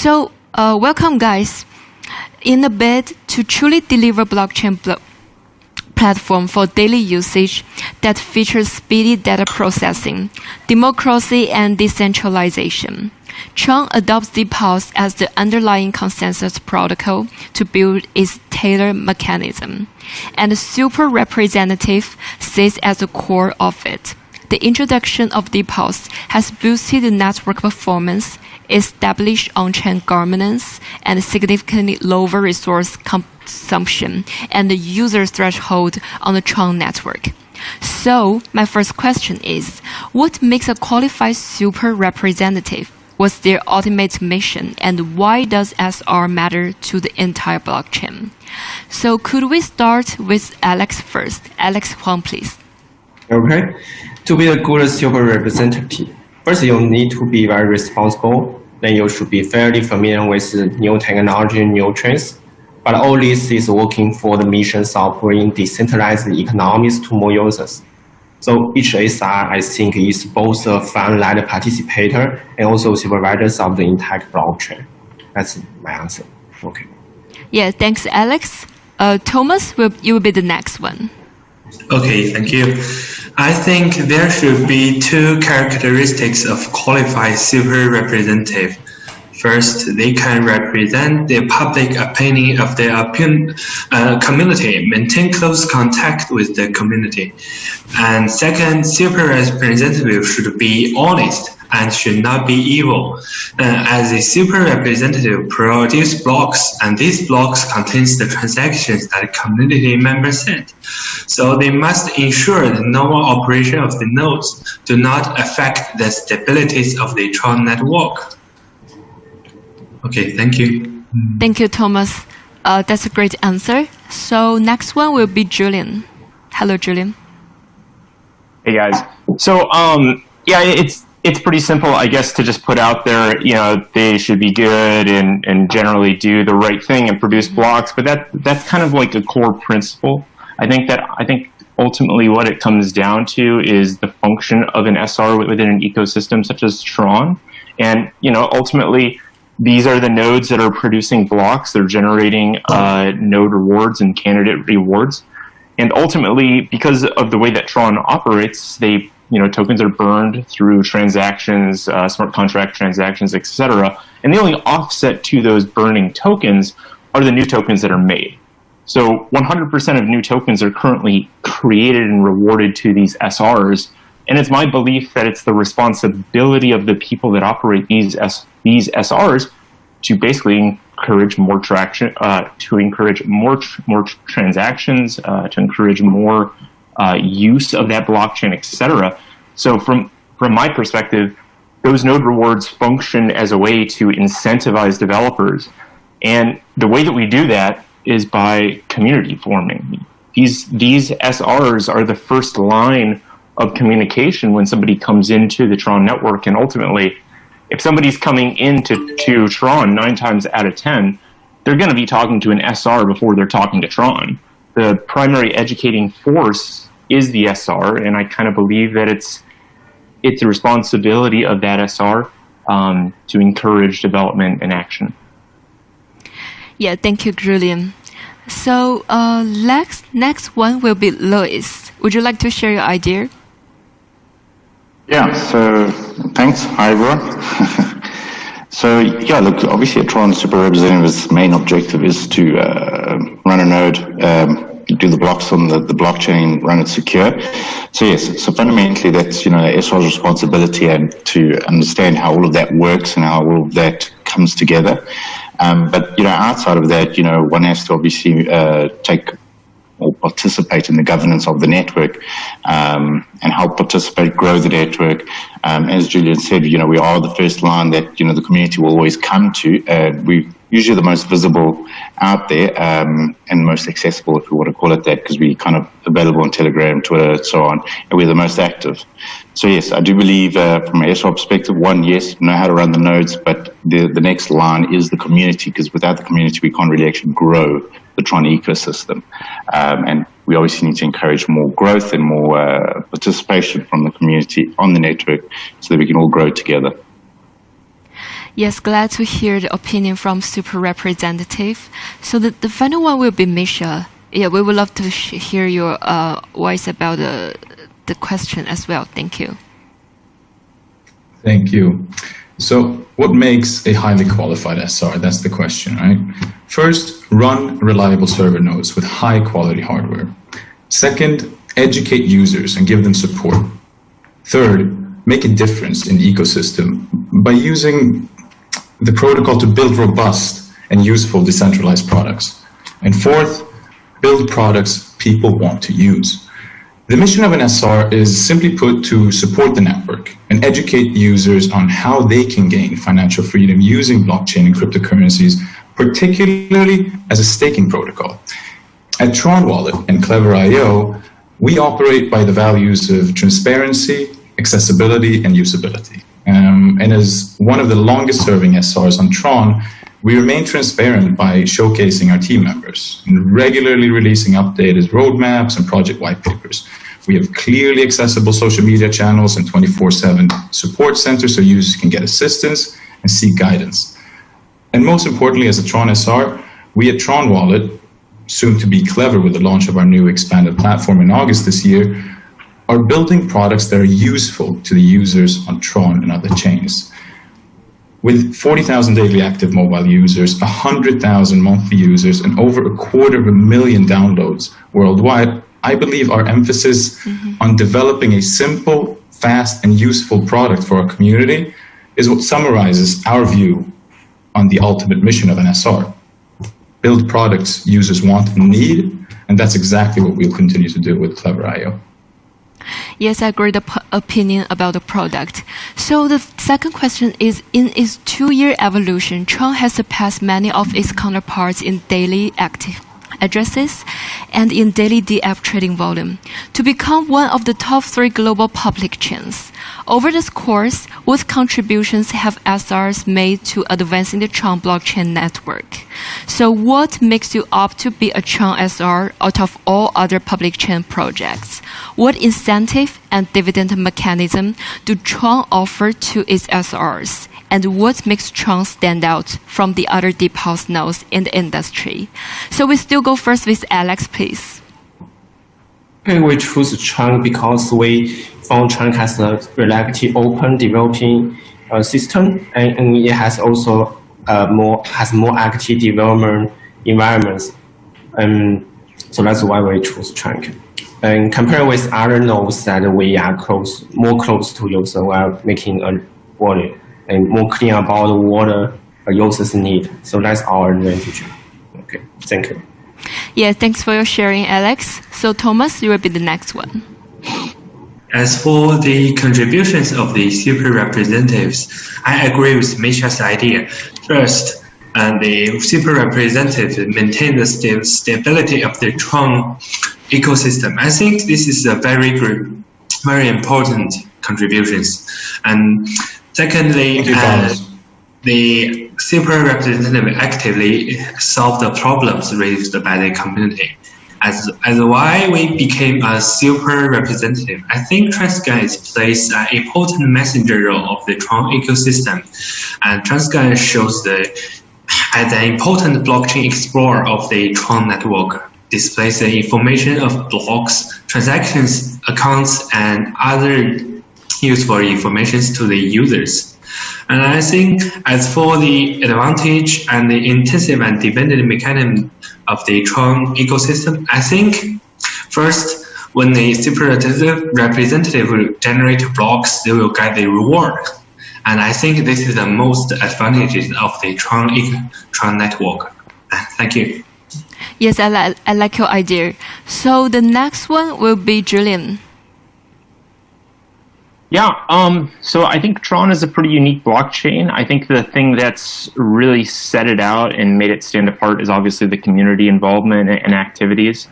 Welcome guys. In a bid to truly deliver blockchain platform for daily usage that features speedy data processing, democracy, and decentralization, TRON adopts DPoS as the underlying consensus protocol to build its tailored mechanism, and Super Representative sits at the core of it. The introduction of DPoS has boosted the network performance, established on-chain governance, and significantly lower resource consumption and the user threshold on the TRON network. So, my first question is, what makes a qualified super representative? What's their ultimate mission, and why does SR matter to the entire blockchain? So, could we start with Alex first? Alex Huang, please. Okay. To be a good super representative, first you need to be very responsible. Then you should be fairly familiar with new technology, new trends. But all this is working for the missions of bringing decentralized economies to more users. So each SR, I think, is both a frontline participator and also supervisors of the entire blockchain. That's my answer. Okay. Yeah, thanks, Alex. Thomas, you will be the next one. Okay, thank you. I think there should be two characteristics of qualified super representative. First, they can represent the public opinion of their community, maintain close contact with the community. And second, super representative should be honest and should not be evil. As a super representative produce blocks, and these blocks contains the transactions that community members sent. So they must ensure the normal operation of the nodes do not affect the stabilities of the TRON network. Okay, thank you. Thank you, Thomas. That's a great answer. So next one will be Julian. Hello, Julian. Hey guys. So yeah, it's pretty simple, I guess, to just put out there, they should be good and generally do the right thing and produce blocks, but that's kind of like a core principle. I think ultimately what it comes down to is the function of an SR within an ecosystem such as TRON. And, ultimately these are the nodes that are producing blocks. They're generating node rewards and candidate rewards. And ultimately, because of the way that TRON operates, tokens are burned through transactions, smart contract transactions, etc. And the only offset to those burning tokens are the new tokens that are made. So 100% of new tokens are currently created and rewarded to these SRs. And it's my belief that it's the responsibility of the people that operate these SRs to basically encourage more traction, to encourage more transactions, to encourage more use of that blockchain, etc. So from my perspective, those node rewards function as a way to incentivize developers. And the way that we do that is by community forming. These SRs are the first line of communication when somebody comes into the TRON network. And ultimately, if somebody's coming into TRON 9 times out of 10, they're going to be talking to an SR before they're talking to TRON. The primary educating force is the SR, and I kind of believe that it's the responsibility of that SR to encourage development and action. Yeah, thank you, Julian. So next one will be Lois. Would you like to share your idea? Yeah, so thanks. Hi, everyone. So yeah, look, obviously a TRON Super Representative's main objective is to run a node, do the blocks on the blockchain, run it secure. So yes, so fundamentally that's, SR's responsibility and to understand how all of that works and how all of that comes together. But, outside of that, one has to obviously take or participate in the governance of the network and help participate, grow the network. As Julian said, we are the first line that, the community will always come to. We're usually the most visible out there and most accessible, if we want to call it that, because we're kind of available on Telegram, Twitter, and so on, and we're the most active. So yes, I do believe from an SR perspective, one, yes, know how to run the nodes, but the next line is the community, because without the community, we can't really actually grow the TRON ecosystem. And we obviously need to encourage more growth and more participation from the community on the network so that we can all grow together. Yes, glad to hear the opinion from Super Representative. So the final one will be Misha. Yeah, we would love to hear your voice about the question as well. Thank you. Thank you. So what makes a highly qualified SR? That's the question, right? First, run reliable server nodes with high quality hardware. Second, educate users and give them support. Third, make a difference in the ecosystem by using the protocol to build robust and useful decentralized products. And fourth, build products people want to use. The mission of an SR is simply put to support the network and educate users on how they can gain financial freedom using blockchain and cryptocurrencies, particularly as a staking protocol. At TRON Wallet and Clever.io, we operate by the values of transparency, accessibility, and usability. And as one of the longest serving SRs on TRON, we remain transparent by showcasing our team members and regularly releasing updated roadmaps and project white papers. We have clearly accessible social media channels and 24/7 support centers so users can get assistance and seek guidance. And most importantly, as a TRON SR, we at TRON Wallet, soon to be Clever with the launch of our new expanded platform in August this year, are building products that are useful to the users on TRON and other chains. With 40,000 daily active mobile users, 100,000 monthly users, and over 250,000 downloads worldwide, I believe our emphasis on developing a simple, fast, and useful product for our community is what summarizes our view on the ultimate mission of an SR. Build products users want and need, and that's exactly what we'll continue to do with Clever.io. Yes, I agree the opinion about the product. So the second question is, in its 2-year evolution, TRON has surpassed many of its counterparts in daily active addresses and in daily DF trading volume to become one of the top 3 global public chains. Over this course, what contributions have SRs made to advancing the TRON blockchain network? So what makes you opt to be a TRON SR out of all other public chain projects? What incentive and dividend mechanism do TRON offer to its SRs? And what makes TRON stand out from the other deep house nodes in the industry? So we still go first with Alex, please. Okay, we choose TRON because we found TRON has a relatively open developing system, and it has also more active development environments. So that's why we choose TRON. And compared with other nodes that we are more close to users while making a wallet and more clear about what users need. So that's our advantage. Okay, thank you. Yeah, thanks for your sharing, Alex. So Thomas, you will be the next one. As for the contributions of the super representatives, I agree with Misha's idea. First, the super representatives maintain the stability of the TRON ecosystem. I think this is a very important contributions. And secondly, the super representative actively solve the problems raised by the community. As why we became a super representative, I think TransGuide plays an important messenger role of the TRON ecosystem, and TransGuide shows as an important blockchain explorer of the TRON network, displays the information of blocks, transactions, accounts, and other useful information to the users. And I think as for the advantage and the intensive and dependent mechanism of the TRON ecosystem, I think first, when the super representative will generate blocks, they will get the reward. And I think this is the most advantages of the TRON network. Thank you. Yes, I like your idea. So the next one will be Julian. Yeah, so I think TRON is a pretty unique blockchain. I think the thing that's really set it out and made it stand apart is obviously the community involvement and activities.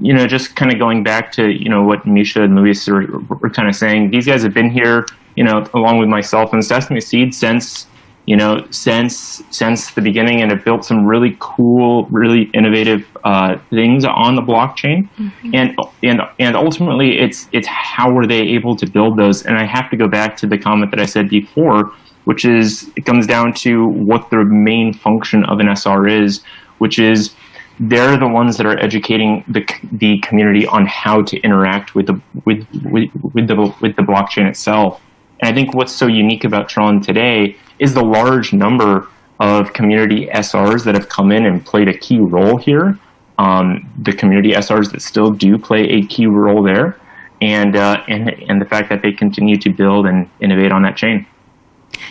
Just kind of going back to, what Misha and Luis were kind of saying, these guys have been here, along with myself and Sesame Seed since the beginning, and have built some really cool, really innovative things on the blockchain. And ultimately, it's how were they able to build those? And I have to go back to the comment that I said before. which is, it comes down to what the main function of an SR is, which is they're the ones that are educating the community on how to interact with the blockchain itself. And I think what's so unique about Tron today is the large number of community SRs that have come in and played a key role here. The community SRs that still do play a key role there, and the fact that they continue to build and innovate on that chain.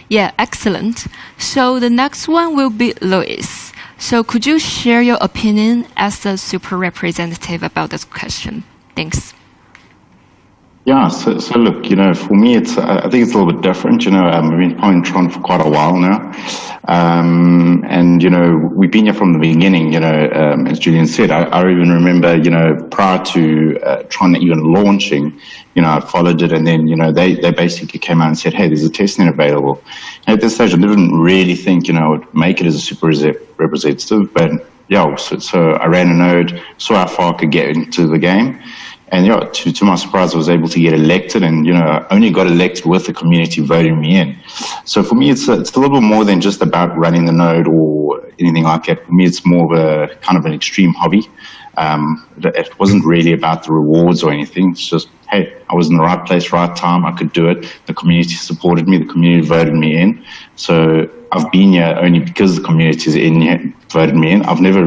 Yeah, excellent. So the next one will be Louis. So could you share your opinion as a super representative about this question? Thanks. Yeah, so look, for me, I think it's a little bit different. I've been playing Tron for quite a while now. And, we've been here from the beginning, as Julian said. I even remember, prior to Tron even launching, I followed it, and then, they basically came out and said, hey, there's a testnet available. And at this stage, I didn't really think, I would make it as a super representative, but yeah, so I ran a node, saw how far I could get into the game. And to my surprise, I was able to get elected, and I only got elected with the community voting me in. So for me, it's a little bit more than just about running the node or anything like that. For me, it's more of a kind of an extreme hobby. It wasn't really about the rewards or anything. It's just, hey, I was in the right place, right time. I could do it. The community supported me. The community voted me in. So I've been here only because the community is voted me in. I've never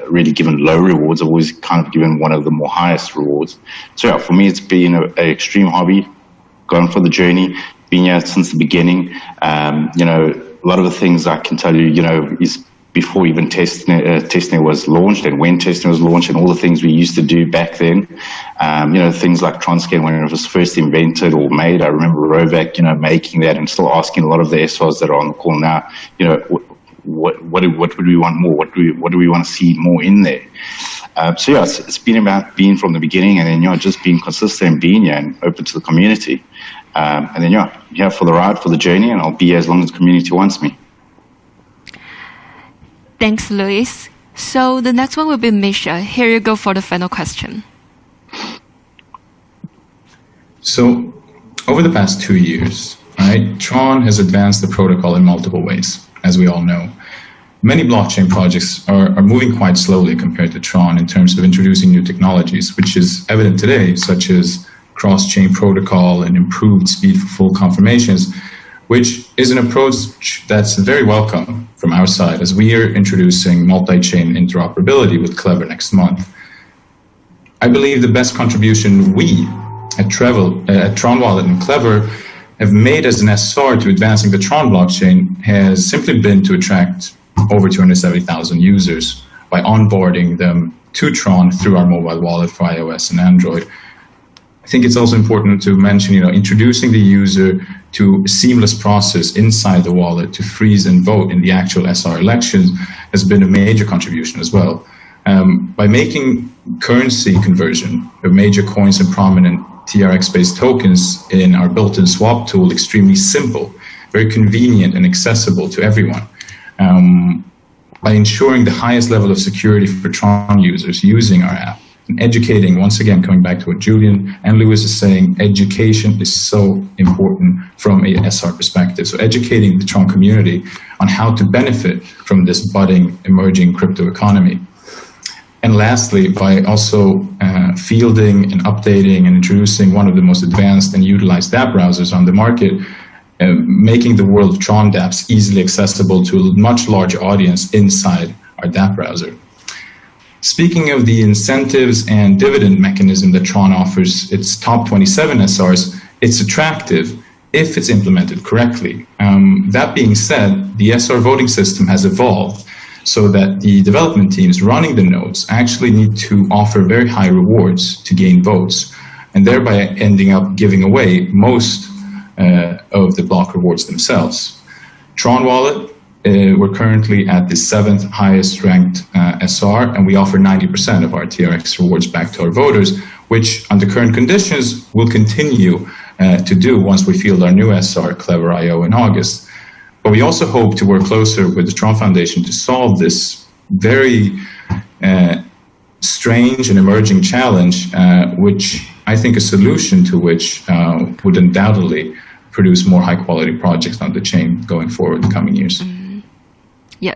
really given low rewards. I've always kind of given one of the more highest rewards. So yeah, for me, it's been an extreme hobby. Gone for the journey. Been here since the beginning. A lot of the things I can tell you, is before even testnet was launched, and when testnet was launched, and all the things we used to do back then. Things like TronScan when it was first invented or made. I remember Rovac, making that, and still asking a lot of the SRs that are on the call now, what would we want more? What do we want to see more in there? So yeah, it's been about being from the beginning, and then just being consistent and being here and open to the community. And then here for the ride, for the journey, and I'll be here as long as the community wants me. Thanks, Louis. So the next one will be Misha. Here you go for the final question. So over the past 2 years, right, Tron has advanced the protocol in multiple ways, as we all know. Many blockchain projects are moving quite slowly compared to Tron in terms of introducing new technologies, which is evident today, such as cross-chain protocol and improved speed for full confirmations, which is an approach that's very welcome from our side, as we are introducing multi-chain interoperability with Clever next month. I believe the best contribution we at Tron Wallet and Clever have made as an SR to advancing the Tron blockchain has simply been to attract over 270,000 users by onboarding them to Tron through our mobile wallet for iOS and Android. I think it's also important to mention, introducing the user to a seamless process inside the wallet to freeze and vote in the actual SR elections has been a major contribution as well. By making currency conversion of major coins and prominent TRX-based tokens in our built-in swap tool extremely simple, very convenient and accessible to everyone. By ensuring the highest level of security for Tron users using our app, and educating, once again, coming back to what Julian and Louis is saying, education is so important from a SR perspective. So educating the Tron community on how to benefit from this budding, emerging crypto economy. And lastly, by also fielding and updating and introducing one of the most advanced and utilized app browsers on the market, making the world of Tron dApps easily accessible to a much larger audience inside our dApp browser. Speaking of the incentives and dividend mechanism that Tron offers its top 27 SRs, it's attractive if it's implemented correctly. That being said, the SR voting system has evolved so that the development teams running the nodes actually need to offer very high rewards to gain votes, and thereby ending up giving away most of the block rewards themselves. Tron Wallet, we're currently at the 7th highest ranked SR, and we offer 90% of our TRX rewards back to our voters, which under current conditions will continue to do once we field our new SR, Clever IO, in August. But we also hope to work closer with the Tron Foundation to solve this very strange and emerging challenge, which I think a solution to which would undoubtedly produce more high quality projects on the chain going forward in the coming years. Yeah.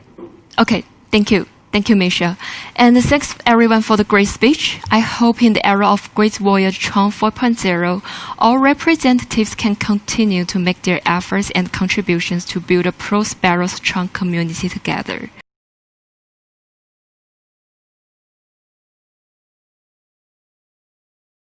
Okay. Thank you. Thank you, Misha. And thanks everyone for the great speech. I hope in the era of Great Voyage TRON 4.0, all representatives can continue to make their efforts and contributions to build a prosperous TRON community together.